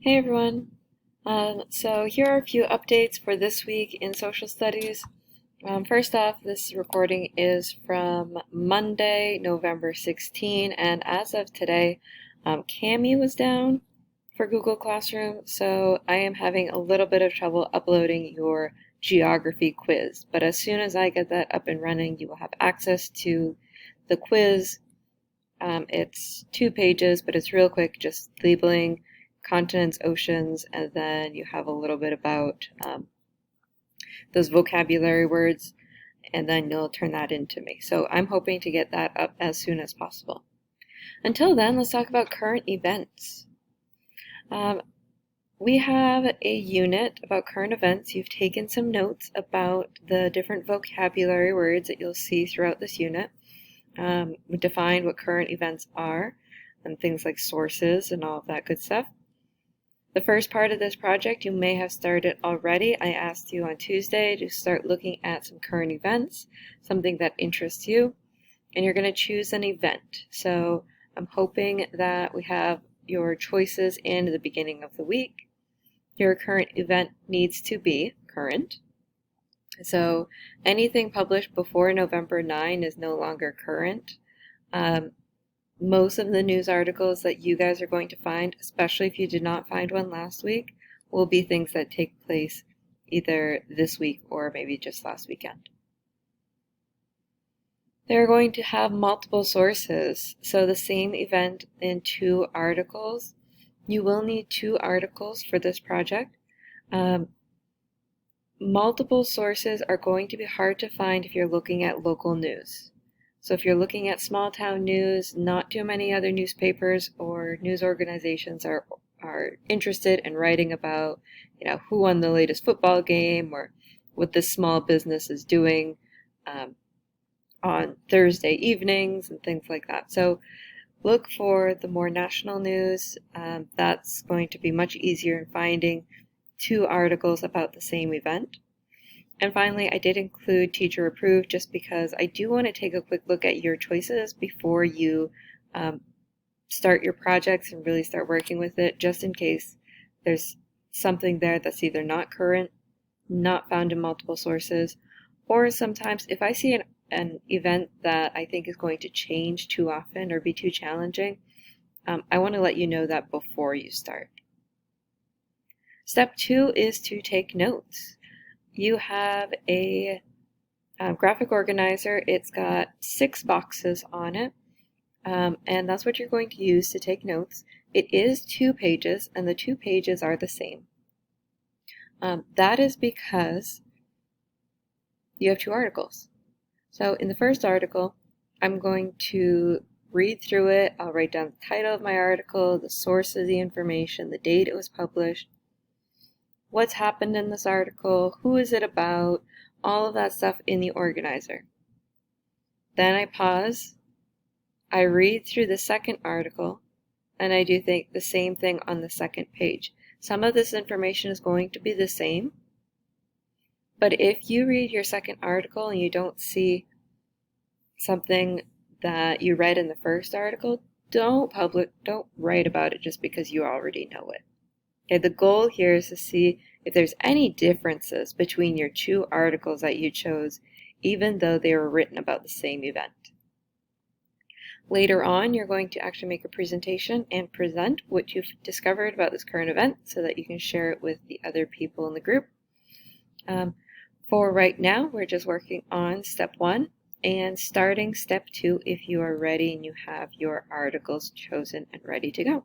Hey everyone. So here are a few updates for this week in social studies. First off, this recording is from Monday, November 16, and as of today, Kami was down for Google Classroom, so I am having a little bit of trouble uploading your geography quiz. But as soon as I get that up and running, you will have access to the quiz. It's 2 pages, but it's real quick, just labeling continents, oceans, and then you have a little bit about those vocabulary words, and then you'll turn that into me. So I'm hoping to get that up as soon as possible. Until then, let's talk about current events. We have a unit about current events. You've taken some notes about the different vocabulary words that you'll see throughout this unit. We defined what current events are and things like sources and all of that good stuff. The first part of this project you may have started already. I asked you on Tuesday to start looking at some current events, something that interests you, and you're going to choose an event. So I'm hoping that we have your choices in the beginning of the week. Your current event needs to be current. So anything published before November 9 is no longer current. Most of the news articles that you guys are going to find, especially if you did not find one last week, will be things that take place either this week or maybe just last weekend. They're going to have multiple sources, so the same event in 2 articles. You will need 2 articles for this project. Multiple sources are going to be hard to find if you're looking at local news. So if you're looking at small town news, not too many other newspapers or news organizations are interested in writing about, who won the latest football game or what this small business is doing on Thursday evenings and things like that. So look for the more national news. That's going to be much easier in finding 2 articles about the same event. And finally, I did include teacher approved just because I do want to take a quick look at your choices before you start your projects and really start working with it, just in case there's something there that's either not current, not found in multiple sources, or sometimes if I see an event that I think is going to change too often or be too challenging, I want to let you know that before you start. Step 2 is to take notes. You have a graphic organizer. It's got 6 boxes on it, and that's what you're going to use to take notes. It is 2 pages, and the 2 pages are the same. That is because you have 2 articles. So in the first article, I'm going to read through it. I'll write down the title of my article, the source of the information, the date it was published, what's happened in this article, who is it about, all of that stuff in the organizer. Then I pause, I read through the second article, and I do the same thing on the second page. Some of this information is going to be the same, but if you read your second article and you don't see something that you read in the first article, don't write about it just because you already know it. Okay, the goal here is to see if there's any differences between your 2 articles that you chose, even though they were written about the same event. Later on, you're going to actually make a presentation and present what you've discovered about this current event so that you can share it with the other people in the group. For right now, we're just working on step 1 and starting step 2 if you are ready and you have your articles chosen and ready to go.